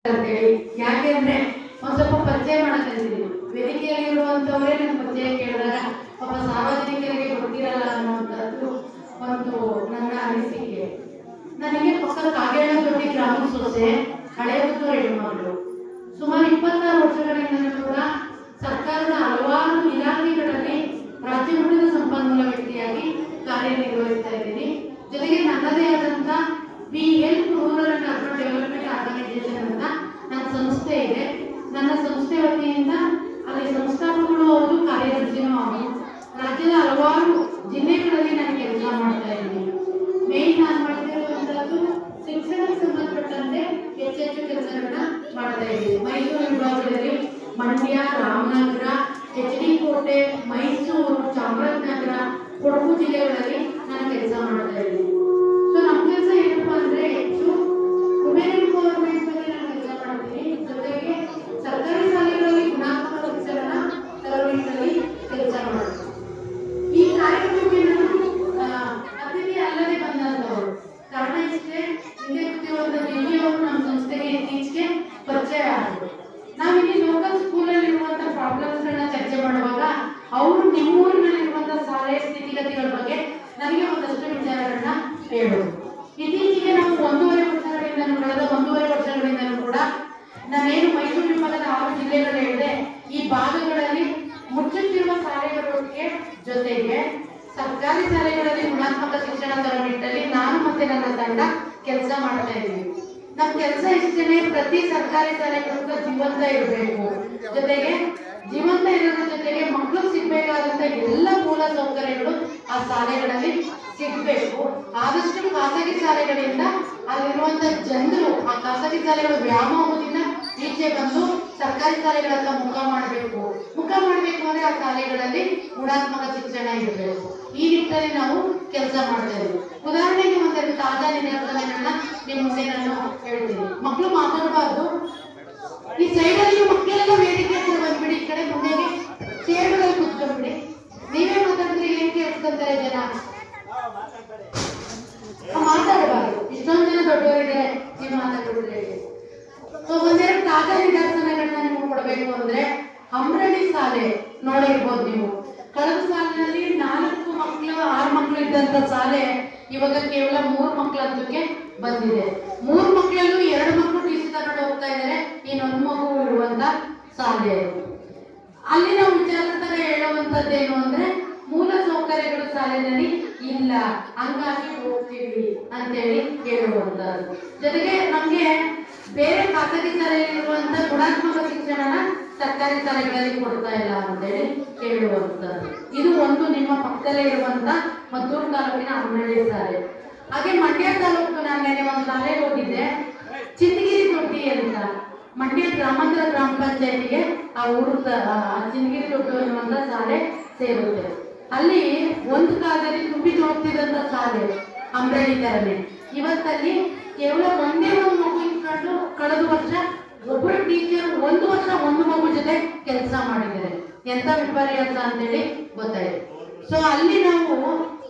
ಅಂತೇಳಿ ಯಾಕೆಂದ್ರೆ ಒಂದ್ ಸ್ವಲ್ಪ ಪರಿಚಯ ಮಾಡಕ್ಕಿದ್ದೀವಿ. ವೇದಿಕೆಯಲ್ಲಿ ಇರುವಂತವರೇ ನನ್ನ ಪರಿಚಯ ಕೇಳಿದಾಗ ಪಾಪ ಸಾರ್ವಜನಿಕರಿಗೆ ಗೊತ್ತಿರಲ್ಲ ಅನ್ನುವಂಥದ್ದು ಒಂದು ನನ್ನ ಅನಿಸಿಕೆ. ನನಗೆ ಪಕ್ಕ ಕಾಗೇಳದೊಡ್ಡಿ ಗ್ರಾಮ ಸೊಸೆ, ಹಳೆಯಪುತ್ತೂರು ಹೆಣ್ಣುಮಗಳು. ಸುಮಾರು 26 ವರ್ಷಗಳಿಂದ ಕೂಡ ಸರ್ಕಾರದ ಹಲವಾರು ಇಲಾಖೆಗಳಲ್ಲಿ ರಾಜ್ಯ ಮಟ್ಟದ ಸಂಪನ್ಮೂಲ ವ್ಯಕ್ತಿಯಾಗಿ ಕಾರ್ಯನಿರ್ವಹಿಸ್ತಾ ಇದ್ದೀನಿ. ಜೊತೆಗೆ ನನ್ನದೇ ಆದಂತ PL rural and urban development organisation ಅಂತ ನನ್ನ ಸಂಸ್ಥೆ ಇದೆ. ನನ್ನ ಸಂಸ್ಥೆ ವತಿಯಿಂದ ಅಲ್ಲಿ ಸಂಸ್ಥಾಪಕರು ಹೌದು, ಕಾರ್ಯದರ್ಶಿನೂ ಹೌದು. ರಾಜ್ಯದ ಹಲವಾರು ಜಿಲ್ಲೆಗಳಲ್ಲಿ ನಾನು ಕೆಲಸ ಮಾಡ್ತಾ ಇದ್ದೀನಿ. ಮೇನ್ ನಾನು ಮಾಡ್ತಿರುವಂತದ್ದು ಶಿಕ್ಷಣಕ್ಕೆ ಸಂಬಂಧಪಟ್ಟಂತೆ ಹೆಚ್ಚೆಚ್ಚು ಕೆಲಸಗಳನ್ನ ಮಾಡ್ತಾ ಇದ್ದೀನಿ. ಮೈಸೂರು ವಿಭಾಗದಲ್ಲಿ ಮಂಡ್ಯ, ರಾಮನಗರ, HD ಕೋಟೆ, ಮೈಸೂರು, ಚಾಮರಾಜನಗರ, ಕೊಡಗು ಜಿಲ್ಲೆಗಳಲ್ಲಿ ನಾನು ಕೆಲಸ ಮಾಡ್ತಾ ಇದ್ದೀನಿ. ಸೊ ನಮ್ಮ ಕೆಲಸ ಏನಪ್ಪಾ ಅಂದ್ರೆ ಹೆಚ್ಚು ವುಮೆನ್ ಎಂಪವರ್ಮೆಂಟ್ ಬಗ್ಗೆ ನಾನು ಕೆಲಸ ಮಾಡ್ತೀನಿ. ಜೊತೆಗೆ ಸರ್ಕಾರಿ ಶಾಲೆಗಳಲ್ಲಿ ಗುಣಾತ್ಮಕ ಶಿಕ್ಷಣ ತರಬೇತಿಯಲ್ಲಿ ಕೆಲಸ ಮಾಡ್ತೀನಿ. ಈ ಕಾರ್ಯಕ್ರಮಕ್ಕೆ ನಾನು ಅತಿಥಿ ಅಲ್ಲದೆ ಬಂದಂತವರು. ಕಾರಣ ಇಷ್ಟೇ, ಹಿಂದೆ ಕೂತಿರುವಂತ ದಿವ್ಯ ಅವರು ನಮ್ಮ ಸಂಸ್ಥೆಗೆ ಇತ್ತೀಚೆಗೆ ಪರಿಚಯ ಆದರು. ನಾವಿಲ್ಲಿ ಲೋಕಲ್ ಸ್ಕೂಲಲ್ಲಿ ಇರುವಂತ ಪ್ರಾಬ್ಲಮ್ಸ್ ಗಳನ್ನ ಚರ್ಚೆ ಮಾಡುವಾಗ ಅವರು ನಿಮ್ಮೂರಿನಲ್ಲಿರುವಂತಹ ಶಾಲೆಯ ಸ್ಥಿತಿಗತಿಗಳ ಬಗ್ಗೆ ನನಗೆ ಒಂದಷ್ಟು ವಿಚಾರಗಳನ್ನ ಹೇಳೋದು. ಇತ್ತೀಚೆಗೆ ನಾವು ಕಳೆದ ಒಂದೂವರೆ ವರ್ಷಗಳಿಂದ ಕೂಡ ನಾನೇನು ಮೈಸೂರು ವಿಭಾಗದ 6 ಜಿಲ್ಲೆಗಳು ಹೇಳಿದೆ, ಈ ಭಾಗಗಳಲ್ಲಿ ಮುಚ್ಚುತ್ತಿರುವ ಶಾಲೆಗಳೊಟ್ಟಿಗೆ ಜೊತೆಗೆ ಸರ್ಕಾರಿ ಶಾಲೆಗಳಲ್ಲಿ ಗುಣಾತ್ಮಕ ಶಿಕ್ಷಣ ತರುವ ನಿಟ್ಟಿನಲ್ಲಿ ನಾನು ಮತ್ತೆ ನನ್ನ ತಂಡ ಕೆಲಸ ಮಾಡ್ತಾ ಇದ್ದೀವಿ. ನಮ್ಮ ಕೆಲಸ ಇಷ್ಟೇನೆ, ಪ್ರತಿ ಸರ್ಕಾರಿ ಶಾಲೆಗಳು ಜೀವಂತ ಇರಬೇಕು. ಜೊತೆಗೆ ಜೀವಂತ ಇರೋದ್ರ ಜೊತೆಗೆ ಮಕ್ಕಳು ಸಿಗ್ಬೇಕಾದಂತ ಎಲ್ಲ ಮೂಲ ಸೌಕರ್ಯಗಳು ಆ ಶಾಲೆಗಳಲ್ಲಿ ಸಿಗ್ಬೇಕು. ಆದಷ್ಟು ಖಾಸಗಿ ಶಾಲೆಗಳಿಂದ ಅಲ್ಲಿರುವಂತ ಜನರು ಆ ಖಾಸಗಿ ಶಾಲೆಗಳ ವ್ಯಾಮೋಹದಿಂದ ಈಚೆ ಬಂದು ಸರ್ಕಾರಿ ಶಾಲೆಗಳತ್ತ ಮುಖ ಮಾಡಬೇಕು ಅಂದ್ರೆ ಆ ಶಾಲೆಗಳಲ್ಲಿ ಗುಣಾತ್ಮಕ ಶಿಕ್ಷಣ ಇರಬೇಕು. ಈ ನಿಟ್ಟಿನಲ್ಲಿ ನಾವು ಕೆಲಸ ಮಾಡ್ತಾ ಇದ್ದೀವಿ. ಉದಾಹರಣೆಗೆ ಒಂದೆರಡು ತಾಜಾ ನಿದರ್ಶನಗಳನ್ನ ನಿಮ್ಮ ಮುಂದೆ ನಾನು ಹೇಳ್ತೀನಿ. ಮಕ್ಕಳು ಮಾತಾಡಬಾರ್ದು. ಈ ಸೈಡಲ್ಲಿ ಮಕ್ಕಳೆಲ್ಲ ವೇದಿಕೆ ಹತ್ರ ಬಂದ್ಬಿಡಿ, ಈ ಕಡೆ ಮುಂದೆಗೆ ಚೇರ್ಗಳಲ್ಲಿ ಕೂತ್ಕೊಂಡ್ಬಿಡಿ. ನೀವೇ ಮಾತಾಡಿದ್ರೆ ಏನ್ ಕೇಳಿಸ್ಕೊಂತಾರೆ ಜನ? ಮಾತಾಡಬಾರ್ದು. ಇಷ್ಟೊಂದು ಜನ ದೊಡ್ಡವರಿದ್ದಾರೆ, ನೀವು ಮಾತಾಡೋದ್ರೆ. ಸೊ ಒಂದೆರಡು ತಾಜಾ ನಿದರ್ಶನಗಳನ್ನ ನಿಮ್ಗೆ ಕೊಡಬೇಕು ಅಂದ್ರೆ, ಅಮ್ರಳ್ಳಿ ಶಾಲೆ ನೋಡಿರ್ಬೋದು ನೀವು. ಕಳೆದ ಸಾಲಿನಲ್ಲಿ 4 ಮಕ್ಕಳು 6 ಮಕ್ಕಳು ಇದ್ದಂತ ಶಾಲೆ ಇವಾಗ ಕೇವಲ 3 ಮಕ್ಕಳ ಹಂತಕ್ಕೆ ಬಂದಿದೆ. 3 ಮಕ್ಕಳಲ್ಲೂ 2 ಮಕ್ಕಳು TC ತಗೊಂಡು ಹೋಗ್ತಾ ಇದ್ದಾರೆ. ಇನ್ನೊಂದು ಮಗು ಇರುವಂತ ಶಾಲೆ. ಅಲ್ಲಿ ನಾವು ವಿಚಾರಿಸಿದಾಗ ಹೇಳುವಂತದ್ದೇನು ಅಂದ್ರೆ, ಮೂಲ ಸೌಕರ್ಯಗಳು ಶಾಲೆಯಲ್ಲಿ ಇಲ್ಲ, ಹಂಗಾಗಿ ಹೋಗ್ತೀವಿ ಅಂತೇಳಿ ಹೇಳುವಂತದ್ದು. ಜೊತೆಗೆ ನಮ್ಗೆ ಬೇರೆ ಖಾಸಗಿ ಶಾಲೆಯಲ್ಲಿರುವಂತ ಗುಣಾತ್ಮಕ ಶಿಕ್ಷಣನ ಸರ್ಕಾರಿ ಶಾಲೆಗಳಲ್ಲಿ ಕೊಡ್ತಾ ಇಲ್ಲ ಅಂತೇಳಿ ಹೇಳುವಂತದ್ದು. ಇದು ಒಂದು ನಿಮ್ಮ ಪಕ್ಕದಲ್ಲೇ ಇರುವಂತ ಮದ್ದೂರು ತಾಲೂಕಿನ ಅಮ್ಮನಹಳ್ಳಿ ಶಾಲೆ. ಹಾಗೆ ಮಂಡ್ಯ ತಾಲೂಕು, ನಾನು ಒಂದು ಶಾಲೆಗೆ ಹೋಗಿದ್ದೆ, ಚಿನ್ನಗಿರಿ ದೊಡ್ಡಿ ಅಂತ. ಮಂಡ್ಯ ಗ್ರಾಮಾಂತರ ಗ್ರಾಮ ಪಂಚಾಯತಿಗೆ ಆ ಊರು ಚಿನ್ನಗಿರಿ ದೊಡ್ಡಿ ಅನ್ನುವಂತ ಶಾಲೆ ಸೇರುತ್ತೆ. ಅಲ್ಲಿ ಒಂದು ಕಾಲದಲ್ಲಿ ತುಂಬಿದು ಹೋಗ್ತಿದ್ದಂತ ಶಾಲೆ ಅಮ್ರಳ್ಳಿ ತರನೇ. ಇವತ್ತಲ್ಲಿ ಕೇವಲ ಒಂದೇ ಒಂದು ಮಗು ಇಟ್ಕೊಂಡು ಕಳೆದ ವರ್ಷ ಒಬ್ಬರು ಟೀಚರ್ 1 ವರ್ಷ 1 ಮಗು ಜೊತೆ ಕೆಲಸ ಮಾಡಿದ್ದಾರೆ. ಎಂತ ವಿಪರ್ಯಾಸ ಅಂತೇಳಿ ಗೊತ್ತಾಯ್ತು. ಸೊ ಅಲ್ಲಿ ನಾವು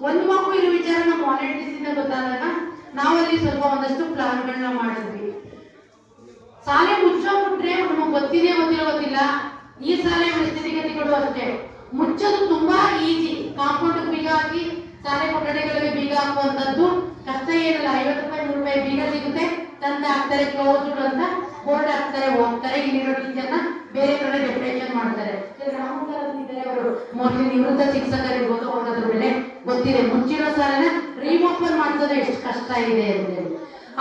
1 ಮಗು ಇರೋ ವಿಚಾರ ನಮ್ಮ ವಾಲಂಟಿಯರ್ಸ್ ಇಂದ ಗೊತ್ತಾದಾಗ ನಾವಲ್ಲಿ ಸ್ವಲ್ಪ ಒಂದಷ್ಟು ಪ್ಲಾನ್ಗಳನ್ನ ಮಾಡಿದ್ವಿ. ಶಾಲೆ ಮುಚ್ಚೋಗ್ಬಿಟ್ರೆ ನಮಗೆ ಗೊತ್ತಿಲ್ಲ. ಈ ಶಾಲೆ ಸ್ಥಿತಿಗತಿಗಳು ಅಷ್ಟೇ. ಮುಚ್ಚೋದು ತುಂಬಾ ಈಸಿ. ಕಾಂಪೌಂಡ್ ಬೀಗ ಹಾಕಿ ಶಾಲೆ ಕೊಠಡಿಗಳಿಗೆ ಬೀಗ ಹಾಕುವಂತದ್ದು ಕಷ್ಟ ಏನಲ್ಲ. 50 ರೂಪಾಯಿ 100 ರೂಪಾಯಿ ಬೀಗ ಸಿಗುತ್ತೆ, ತಂದೆ ಹಾಕ್ತಾರೆ, ಕ್ಲೋಸ್ಡ್ ಅಂತ ಬೋರ್ಡ್ ಹಾಕ್ತಾರೆ, ಹೋಗ್ತಾರೆ. ಇಲ್ಲಿರೋ ಟೀಚರ್ನ ಬೇರೆ ಕಡೆ ಡೆಪ್ಯುಟೇಷನ್ ಮಾಡ್ತಾರೆ. ಅವರು ಮೋಸ್ಟ್ಲಿ ನಿವೃತ್ತ ಶಿಕ್ಷಕರಿರ್ಬೋದು, ಅವ್ರದ್ರ ಬೆಲೆ ಗೊತ್ತಿದೆ. ಮುಚ್ಚಿರೋ ಶಾಲೆನ ರೀಓಪನ್ ಮಾಡಿಸೋದು ಎಷ್ಟು ಕಷ್ಟ ಇದೆ ಅಂತೇಳಿ.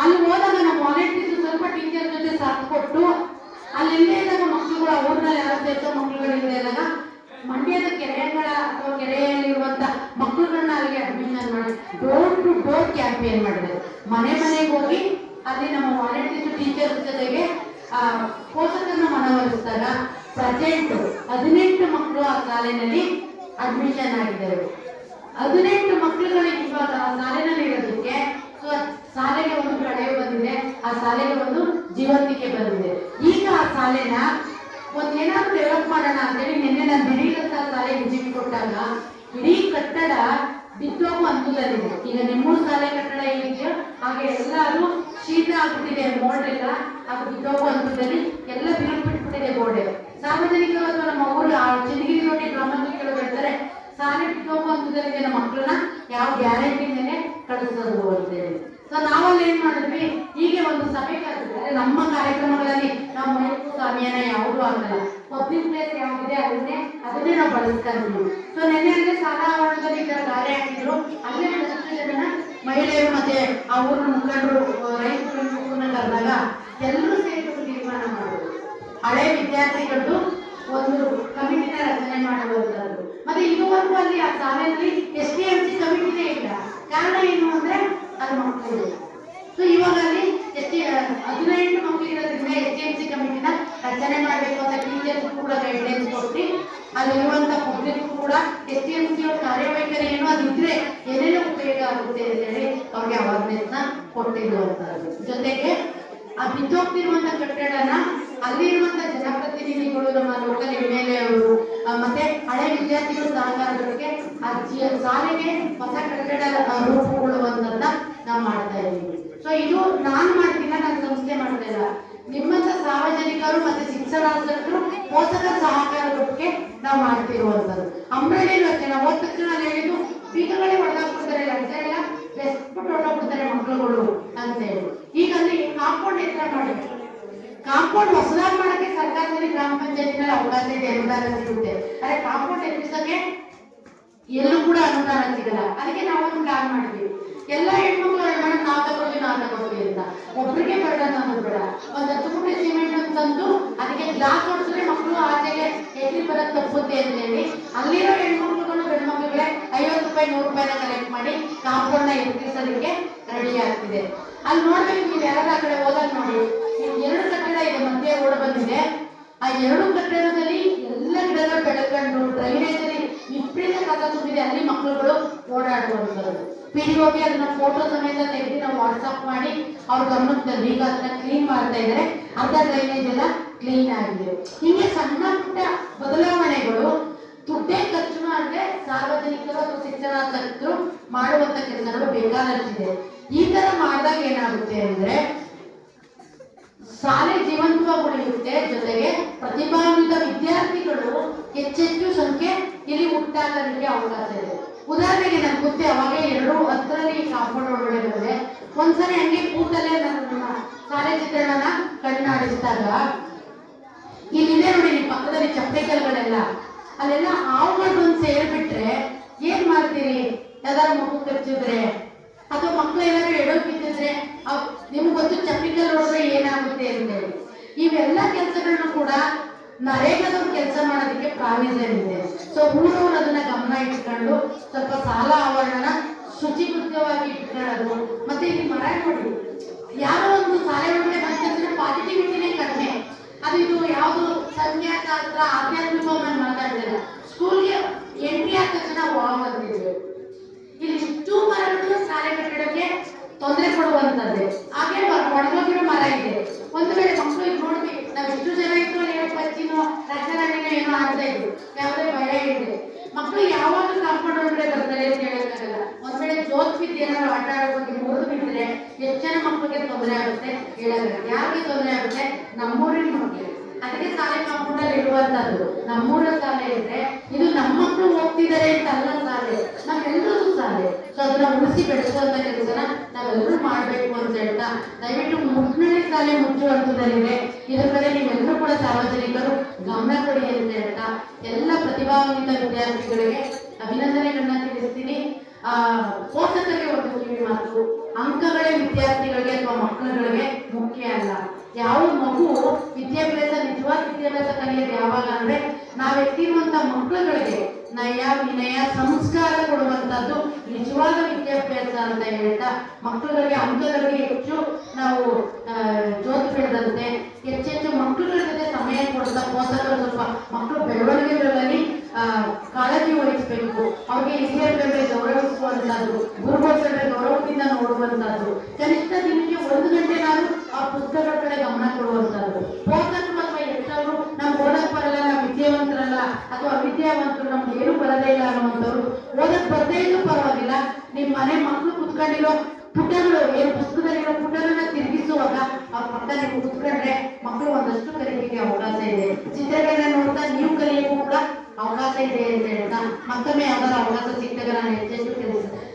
ಅಲ್ಲಿ ಹೋದಾಗ ನಮ್ಮ ವಾಲಂಟಿಯರ್ಸ್ ಸ್ವಲ್ಪ ಟೀಚರ್ ಜೊತೆ ಸಾಥ್ ಕೊಟ್ಟು ಅಲ್ಲಿ ಇಲ್ಲೇ ಇದ್ದಾಗ ಮಕ್ಕಳುಗಳು ಊರಿನಲ್ಲಿ ಯಾರು ಸೇರ್ಸೋ ಮಕ್ಕಳುಗಳು ಇಲ್ಲದೆ ಇದ್ದಾಗ ಮಂಡ್ಯದ ಕೆರೆಗಳ ಅಥವಾ ಕೆರೆಯಲ್ಲಿರುವಂತ ಮಕ್ಕಳುಗಳನ್ನ ಅಲ್ಲಿಗೆ ಅಡ್ಮಿಷನ್ ಮಾಡಿ ಡೋರ್ ಟು ಡೋರ್ ಕ್ಯಾಂಪೇನ್ ಮಾಡಿದ್ದಾರೆ. ಮನೆಗೆ ಹೋಗಿ ಅಲ್ಲಿ ನಮ್ಮ ವಾಲಂಟಿಯರ್ಸ್ ಟೀಚರ್ಸ್ ಜೊತೆಗೆ ಪೋಷಕರನ್ನ ಮನವೊಲಿಸಿದಾಗ ಪ್ರೆಸೆಂಟ್ 18 ಮಕ್ಕಳು ಆ ಶಾಲೆಯಲ್ಲಿ ಅಡ್ಮಿಷನ್ ಆಗಿದ್ದಾರೆ. 18 ಮಕ್ಕಳುಗಳು ಇವಾಗ ಆ ಶಾಲೆನಲ್ಲಿ ಇರೋದಕ್ಕೆ ಶಾಲೆಗೆ ಒಂದು ಕಳೆಯು ಬಂದಿದೆ, ಆ ಶಾಲೆಗೆ ಒಂದು ಜೀವಂತಿಕೆ ಬಂದಿದೆ. ಈಗ ಆ ಶಾಲೆನ ಒಂದೇನಾದ್ರು ಡೆವಲಪ್ ಮಾಡೋಣ ಅಂತೇಳಿ ನಿನ್ನೆ ನಾನು ದಿಢೀರಂತ ಶಾಲೆ ವಿಸಿಟ್ ಕೊಟ್ಟಾಗ ಇಡೀ ಕಟ್ಟಡ ಬಿದ್ದೋಗು ಹಂತದಲ್ಲಿದೆ. ಈಗ ನಿಮ್ಮೂರು ಶಾಲೆ ಕಟ್ಟಡ ಹೇಗಿದೆಯೋ ಹಾಗೆ ಎಲ್ಲರೂ ಶೀತ ಆಗ್ಬಿಟ್ಟಿದೆ, ಮೋಲ್ಡ್ ಎಲ್ಲ ಅದು ಬಿದ್ದೋಗು ಅಂತ ಸಂದರ್ಭದಲ್ಲಿ ಎಲ್ಲ ಬಿಟ್ಬಿಟ್ಟಿದೆ ಗೋಡೆ. ಸಾರ್ವಜನಿಕರು ಅಥವಾ ನಮ್ಮ ಊರು ಚಿನ್ನಗಿರಿ ನೋಡಿ ಗ್ರಾಮಾಂತರಿಗಳು ಹೇಳ್ತಾರೆ, ಶಾಲೆ ಬಿಟ್ಟು ಹಂತದಲ್ಲಿ ನಮ್ಮ ಮಕ್ಕಳನ್ನ ಯಾವ ಗ್ಯಾರಂಟಿ ಮೇಲೆ ಕಳಿಸೋದು ಅಂತೇಳಿ. ಸೊ ನಾವಲ್ಲಿ ಏನ್ ಮಾಡಿದ್ವಿ, ಹೀಗೆ ಒಂದು ಸಭೆ ಕರೆದಿದ್ದಾರೆ. ನಮ್ಮ ಕಾರ್ಯಕ್ರಮಗಳಲ್ಲಿ ನಾವು ಮೈಸೂರು ಅಭಿಯಾನ ಯಾವುದೂ ಆಗಲ್ಲ, ಪಬ್ಲಿಕ್ ಪ್ಲೇಸ್ ಯಾವ್ದಿದೆ ಅದನ್ನೇ ನಾವು ಬಳಸ್ತಾ ಇದ್ವಿ. ಸೊ ನೆನ್ನೆ ಅಲ್ಲೇ ಶಾಲಾ ಆವರಣದಲ್ಲಿ ಈ ತರ ಕಾರ್ಯ ಹಾಕಿದ್ರು. ಅಲ್ಲೇ ಒಂದಷ್ಟು ಜನ ಮಹಿಳೆಯರು ಮತ್ತೆ ಆ ಊರಿನ ಮುಖಂಡರು ರೈತರು ಕರೆದಾಗ ಎಲ್ಲರೂ ಸೇರಿಕೊಂಡು ತೀರ್ಮಾನ ಮಾಡೋದು, ಹಳೆ ವಿದ್ಯಾರ್ಥಿಗಳು ಒಂದು ಕಮಿಟಿನ ರಚನೆ ಮಾಡುವಂತದ್ದು. ಮತ್ತೆ ಇದುವರೆಗೂ ಅಲ್ಲಿ ಆ ಶಾಲೆಯಲ್ಲಿ STMC ಕಮಿಟಿನೇ ಇಲ್ಲ. ಕಾರಣ ಏನು ಅಂದ್ರೆ ಅದು ಮಕ್ಕಳು. ಸೊ ಇವಾಗ ಅಲ್ಲಿ 15 ಮಕ್ಕಳು ಇರೋದ್ರಿಂದ STMC ಕಮಿಟಿನ ರಚನೆ ಮಾಡಬೇಕು ಅಂತ ಟೀಚರ್ಸ್ ಕೂಡ ಗೈಡ್ಲೈನ್ಸ್ ಕೊಟ್ಟು, ಅಲ್ಲಿರುವಂತ ಪಬ್ಲಿಕ್ ಕೂಡ STMC ಕಾರ್ಯವೈಖರಿ ಏನು ಅದಿದ್ರೆ ಏನೇನೋ ಉಪಯೋಗ ಆಗುತ್ತೆ ಅಂತ ಹೇಳಿ ಅವ್ರಿಗೆ ಅವೇರ್ನೆಸ್ ನ ಕೊಟ್ಟಿರುವಂತದ್ದು. ಜೊತೆಗೆ ಆ ಬಿದ್ದೋಗ್ತಿರುವಂತ ಕಟ್ಟಡನ ಅಲ್ಲಿರುವಂತ ಜನಪ್ರತಿನಿಧಿಗಳು, ನಮ್ಮ ಲೋಕಲ್ MLA ಅವರು ಮತ್ತೆ ಹಳೆ ವಿದ್ಯಾರ್ಥಿಗಳ ಸಹಕಾರಗಳಿಗೆ ಆ ಶಾಲೆಗೆ ಹೊಸ ಕಟ್ಟಡ ರೂಪುಗೊಳ್ಳುವಂತನ್ನ ನಾವು ಮಾಡ್ತಾ ಇದ್ದೀವಿ. ಸೊ ಇದು ನಾನು ಮಾಡ್ತಿಲ್ಲ, ನನ್ನ ಸಂಸ್ಥೆ ಮಾಡ್ತಾ ಇಲ್ಲ, ನಿಮ್ಮಂತ ಸಾರ್ವಜನಿಕರು ಮತ್ತೆ ಶಿಕ್ಷಣಾರ್ಥರು ಪೋಷಕರ ಸಹಕಾರಕ್ಕೆ ನಾವು ಮಾಡ್ತಿರುವಂತದ್ದು. ಅಂಬ್ರೆಡಿ ರಚನೆ ಹೋದ ತಕ್ಷಣ ಹೇಳಿದ್ದು ಬೀಗಗಳೇ ಹೊಡೆದಾಕ್ಬಿಡ್ತಾರೆ, ಲಂಚ ಎಲ್ಲ ಬೆಸ್ಬಿಟ್ಟು ಹೊರಟೋಗ್ಬಿಡ್ತಾರೆ ಮಕ್ಕಳುಗಳು ಅಂತ ಹೇಳಿ. ಈಗ ಅಲ್ಲಿ ಕಾಂಪೌಂಡ್ ಎತ್ತರ ಮಾಡಬೇಕು, ಕಾಂಪೌಂಡ್ ಹೊಸದಾಗಿ ಮಾಡಕ್ಕೆ ಸರ್ಕಾರದಲ್ಲಿ ಗ್ರಾಮ ಪಂಚಾಯತಿನಲ್ಲಿ ಅವಕಾಶ ಇದೆ, ಅನುದಾನ ಸಿಗುತ್ತೆ. ಅದೇ ಕಾಂಪೌಂಡ್ ಎತ್ತಿಸಕ್ಕೆ ಎಲ್ಲೂ ಕೂಡ ಅನುದಾನ ಸಿಗಲ್ಲ. ಅದಕ್ಕೆ ನಾವೊಂದು ಪ್ಲಾನ್ ಮಾಡಿದ್ವಿ, ಎಲ್ಲ ಹೆಣ್ಮಕ್ಳು ನಾವು ತಗೊಳ್ತೀವಿ ಅಂತ ಒಬ್ಬರಿಗೆ ಬರ್ಡನ್ ಅನ್ನೋದು ಬೇಡ. ಒಂದು 10 ಮೂಟೆ ಸಿಮೆಂಟ್ ಅಂತಂದು ಅದಕ್ಕೆ ಗ್ಲಾಸ್ ಹೊಡಿಸಿದ್ರೆ ಮಕ್ಕಳು ಆಚೆಗೆ ಎಲ್ಲಿ ಬರೋದು ತಪ್ಪುತ್ತೆ ಅಂತ ಹೇಳಿ ಅಲ್ಲಿರೋ ಹೆಣ್ಮಕ್ಳುಗಳು ಗಂಡ್ಮಕ್ಳಿಗೆ 50 ರೂಪಾಯಿ 100 ರೂಪಾಯಿನ ಕಲೆಕ್ಟ್ ಮಾಡಿ ಕಾಂಪೌಂಡ್ ನ ಎತ್ತಿಸೋದಕ್ಕೆ ರೆಡಿ ಆಗ್ತಿದೆ. ಅಲ್ಲಿ ನೋಡ್ಬೇಕು, ನೀವು ಯಾರಾದ್ರೂ ಆ ಕಡೆ ಹೋದಾಗ ನೋಡಿ, 2 ಕಟ್ಟಡ ಇದೆ, ಮಧ್ಯೆ ರೋಡ್ ಬಂದಿದೆ. ಆ 2 ಕಟ್ಟಡದಲ್ಲಿ ಎಲ್ಲ ಗಿಡಗಳು ಬೆಳಕೊಂಡು ಡ್ರೈನೇಜ್ ಅಲ್ಲಿ ವಿಪರೀತ ಕಸ ತುಂಬಿದೆ, ಅಲ್ಲಿ ಮಕ್ಕಳುಗಳು ಓಡಾಡುವಂಥದ್ದು. PDOಗೆ ಅದನ್ನ ಫೋಟೋ ಸಮೇತ ತೆಗೆದು ನಾವು ವಾಟ್ಸಪ್ ಮಾಡಿ ಅವ್ರ ಗಮನಕ್ಕೆ ಈಗ ಅದನ್ನ ಕ್ಲೀನ್ ಮಾಡ್ತಾ ಇದ್ದಾರೆ. ಅರ್ಧ ಡ್ರೈನೇಜ್ ಎಲ್ಲ ಕ್ಲೀನ್ ಆಗಿದೆ. ಹೀಗೆ ಸಣ್ಣ ಪುಟ್ಟ ಬದಲಾವಣೆಗಳು ದುಡ್ಡೇ ಖರ್ಚು ಮಾಡದೆ ಸಾರ್ವಜನಿಕರು ಅಥವಾ ಶಿಕ್ಷಣಾಸಕ್ತರು ಮಾಡುವಂತ ಕೆಲಸಗಳು ಬೇಕಾದಷ್ಟಿದೆ. ಈ ತರ ಮಾಡಿದಾಗ ಏನಾಗುತ್ತೆ ಅಂದ್ರೆ ಶಾಲೆ ಜೀವಂತವಾಗಿ ಉಳಿಯುತ್ತೆ, ಜೊತೆಗೆ ಪ್ರತಿಭಾನ್ವಿತ ವಿದ್ಯಾರ್ಥಿಗಳು ಹೆಚ್ಚೆಚ್ಚು ಸಂಖ್ಯೆ ಇಲ್ಲಿ ಹುಟ್ಟಾಗೋದಕ್ಕೆ ಅವಕಾಶ ಇದೆ. ಉದಾಹರಣೆಗೆ ನನ್ಗೆ ಗೊತ್ತೇ, ಅವಾಗ 2:10 ಕಾಂಪೌಂಡ್ ಒಳಗಡೆ ಬಂದೆ. ಒಂದ್ಸರಿ ಹಂಗೆ ಕೂತಲ್ಲೇ ನನ್ನ ಶಾಲೆ ಚಿತ್ರಣನ ಕಣ್ಣಾಡಿಸಿದಾಗ ಇಲ್ಲಿದೆ ನೋಡಿ, ಪಕ್ಕದಲ್ಲಿ ಚಪ್ಪಲಿಕಲ್ಗಳೆಲ್ಲ, ಅಲ್ಲೆಲ್ಲ ಹಾವುಗಳು ಬಂದು ಸೇರ್ಬಿಟ್ರೆ ಏನ್ ಮಾಡ್ತೀರಿ? ಯಾವ್ದಾದ್ರು ಮಗು ಕಚ್ಚಿದ್ರೆ ಅಥವಾ ಮಕ್ಕಳು ಏನಾದ್ರು ಎಡೋ ಬಿದ್ದಿದ್ರೆ ನಿಮ್ಗೆ ಗೊತ್ತು ಚಪ್ಪಿಕಲ್ ನೋಡಿದ್ರೆ ಏನಾಗುತ್ತೆ ಅಂತೇಳಿ. ಇವೆಲ್ಲ ಕೆಲಸಗಳನ್ನ ಕೂಡ ನರೇಗಾದವ್ರು ಕೆಲಸ ಮಾಡೋದಕ್ಕೆ ಪ್ರಾವಿಷನ್ ಇದೆ. ಸೊ ಊರವ್ರು ಅದನ್ನ ಗಮನ ಇಟ್ಕೊಂಡು ಸ್ವಲ್ಪ ಶಾಲಾ ಆವರಣನ ಶುಚಿಕೃತವಾಗಿ ಇಟ್ಕೊಳ್ಳೋದು. ಮತ್ತೆ ಇಲ್ಲಿ ಮರ ನೋಡಿ, ಯಾರೋ ಒಂದು ಶಾಲೆ ಒಳಗಡೆ ಬಂದ ಪಾಸಿಟಿವಿಟಿನೇ ಕಡಿಮೆ. ಅದು ಇದು ಯಾವುದು ಸಂಖ್ಯಾಶಾಸ್ತ್ರ ಆಧ್ಯಾತ್ಮಿಕ ಮಾತಾಡ್ತಿಲ್ಲ. ಸ್ಕೂಲ್ಗೆ ಎಂಟ್ರಿ ಆದ ತಕ್ಷಣ ವಾವ್ ಅಂತಿದ್ವಿ. ಇಲ್ಲಿ ಇಷ್ಟು ಮರಗಳು ಶಾಲೆ ಕಟ್ಟಡಕ್ಕೆ ತೊಂದರೆ ಕೊಡುವಂತದ್ದೇ. ಹಾಗೆ ಒಣಗೋಗಿರೋ ಮರ ಇದೆ. ಒಂದು ವೇಳೆ ಮಕ್ಕಳು ಈಗ ನೋಡ್ತೀವಿ, ನಾವು ಎಷ್ಟು ಜನ ಇದ್ರು ಪಚ್ಚಿನೋ ರಕ್ಷಣೆನೋ ಏನೋ ಆಗ್ತಾ ಇದ್ರು, ಯಾವುದೇ ಭಯ ಇದೆ. ಮಕ್ಕಳು ಯಾವಾಗ ಕಾಂಪೌಂಡ್ ಒಳಗಡೆ ಬರ್ತಾರೆ ಅಂತ ಹೇಳಕ್ಕಾಗಲ್ಲ. ಒಂದ್ ವೇಳೆ ಜೋತ್ ಬಿದ್ದು ಏನಾದ್ರು ಆಟ ಆಡೋಕೆ ಮುರಿದು ಬಿದ್ದರೆ ಎಷ್ಟು ಜನ ಮಕ್ಕಳಿಗೆ ತೊಂದರೆ ಆಗುತ್ತೆ ಹೇಳಕ್ಕಾಗಲ್ಲ. ಯಾರಿಗೆ ತೊಂದರೆ ಆಗುತ್ತೆ? ನಮ್ಮೂರಿನ ಮಕ್ಕಳಿಗೆ. ಅದಕ್ಕೆ ಶಾಲೆ ಕಾಂಪೌಂಡ್ ಅಲ್ಲಿ ಇರುವಂತದ್ದು. ನಮ್ಮೂರ ಶಾಲೆ ಇದ್ರೆ ಇದು ನಮ್ಮ ಮಕ್ಕಳು ಹೋಗ್ತಿದ್ದಾರೆ ಅಂತ ಅಲ್ಲ ಶಾಲೆ, ನಾವೆಲ್ಲರೂ ಶಾಲೆ. ಸೊ ಅದನ್ನ ಉಳಿಸಿ ಬೆಳೆಸುವಂತ ಕೆಲಸನ ನಾವೆಲ್ಲರೂ ಮಾಡ್ಬೇಕು ಅಂತ ಹೇಳ್ತಾ, ದಯವಿಟ್ಟು ಮುಟ್ನಳ್ಳಿ ಶಾಲೆ ಮುಚ್ಚುವಂತದಲ್ಲಿದೆ. ಇದರ ಕಡೆ ನೀವೆಲ್ಲರೂ ಕೂಡ ಸಾರ್ವಜನಿಕರು ಗಮನ ಕೊಡಿ ಅಂತ ಹೇಳ್ತಾ ಎಲ್ಲ ಪ್ರತಿಭಾನ್ವಿತ ವಿದ್ಯಾರ್ಥಿಗಳಿಗೆ ಅಭಿನಂದನೆಗಳನ್ನ ತಿಳಿಸ್ತೀನಿ. ಪೋಷಕರಿಗೆ ಒಂದು ಕಿವಿ ಮಾತು, ಅಂಕಗಳೇ ವಿದ್ಯಾರ್ಥಿಗಳಿಗೆ ಅಥವಾ ಮಕ್ಕಳುಗಳಿಗೆ ಮುಖ್ಯ ಅಲ್ಲ. ಯಾವ ಮಗು ವಿದ್ಯಾಭ್ಯಾಸ ನಿಜವಾದ ವಿದ್ಯಾಭ್ಯಾಸ ಕಲಿಯೋದು ಯಾವಾಗ ಅಂದ್ರೆ ನಾವೆತ್ತಿರುವಂತ ಮಕ್ಕಳುಗಳಿಗೆ ನಯ ವಿನಯ ಸಂಸ್ಕಾರ ಕೊಡುವಂತದ್ದು ನಿಜವಾದ ವಿದ್ಯಾಭ್ಯಾಸ ಅಂತ ಹೇಳ್ತಾ, ಮಕ್ಕಳುಗಳಿಗೆ ಅಂಕಗಳಿಗೆ ಹೆಚ್ಚು ನಾವು ಜೋತು ಬಿಡದಂತೆ ಹೆಚ್ಚೆಚ್ಚು ಮಕ್ಕಳುಗಳ ಜೊತೆ ಸಮಯ ಕೊಡ್ತಾ ಪೋಷಕರು ಸ್ವಲ್ಪ ಮಕ್ಕಳು ಬೆಳವಣಿಗೆಗಳಲ್ಲಿ ಕಾಳಜಿ ವಹಿಸಬೇಕು. ಅವ್ರಿಗೆ ಹಿರಿಯರ ಗೌರವಿಸುವಂತದ್ದು, ಗುರುಗಳ ಗೌರವದಿಂದ ನೋಡುವಂತದ್ದು, ಕನಿಷ್ಠ ದಿನಕ್ಕೆ 1 ಗಂಟೆನಾದ್ರೂ ಆ ಪುಸ್ತಕಗಳ ಕಡೆ ಗಮನ ಕೊಡುವಂತದ್ದು. ಪೋಷಕರು ಅಥವಾ ಎಷ್ಟವರು ನಮ್ಗೆ ಓದಕ್ ಬರಲ್ಲ, ನಾವು ವಿದ್ಯಾವಂತರಲ್ಲ ಅಥವಾ ಅವಿದ್ಯಾವಂತರು, ನಮ್ಗೆ ಏನು ಬರದೇ ಇಲ್ಲ ಅನ್ನುವಂಥವ್ರು ಓದಕ್ ಬರ್ದೇ ಇದ್ದು ಪರವಾಗಿಲ್ಲ, ನಿಮ್ ಮನೆ ಮಕ್ಕಳು ಕುತ್ಕೊಂಡಿರೋ ಪುಟಗಳು ಏನು ಪುಸ್ತಕದಲ್ಲಿರೋ ಪುಟಗಳನ್ನ ತಿರುಗಿಸುವಾಗ ಅವ್ರ ಪಕ್ಕ ನೀವು ಕುತ್ಕೊಂಡ್ರೆ ಮಕ್ಕಳು ಒಂದಷ್ಟು ಇದೆ ಅಂತ ಹೇಳ್ತಾ ಮತ್ತೊಮ್ಮೆ ಯಾವ್ದಾದ್ರು ಅವಕಾಶ ಸಿಕ್ಕಾಗ ನಾನು ಹೆಚ್ಚೆಚ್ಚು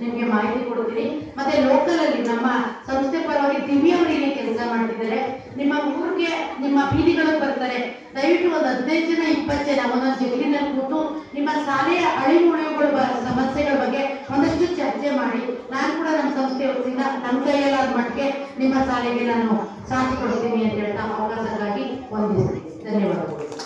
ನಿಮ್ಗೆ ಮಾಹಿತಿ ಕೊಡ್ತೀನಿ. ಮತ್ತೆ ಲೋಕಲ್ ಅಲ್ಲಿ ನಮ್ಮ ಸಂಸ್ಥೆ ಪರವಾಗಿ ದಿವ್ಯವರಿಗೆ ಕೆಲಸ ಮಾಡ್ತಿದ್ದಾರೆ. ನಿಮ್ಮ ಊರಿಗೆ ನಿಮ್ಮ ಬೀದಿಗಳಿಗೆ ಬರ್ತಾರೆ. ದಯವಿಟ್ಟು ಒಂದು 15 ಜನ 20 ಜನ ಒಂದೊಂದು ಜಗಲಿನಲ್ಲಿ ಕೂತು ನಿಮ್ಮ ಶಾಲೆಯ ಅಳಿಮುಳಿವುಗಳ ಸಮಸ್ಯೆಗಳ ಬಗ್ಗೆ ಒಂದಷ್ಟು ಚರ್ಚೆ ಮಾಡಿ, ನಾನು ಕೂಡ ನಮ್ಮ ಸಂಸ್ಥೆ ವತಿಯಿಂದ ನನ್ನ ಕೈಯಲ್ಲಾದ ಮಟ್ಟಿಗೆ ನಿಮ್ಮ ಶಾಲೆಗೆ ನಾನು ಸಾಥ್ ಕೊಡ್ತೀನಿ ಅಂತ ಹೇಳ್ತಾ ಅವಕಾಶಕ್ಕಾಗಿ ವಂದಿಸ್ತೀನಿ. ಧನ್ಯವಾದಗಳು.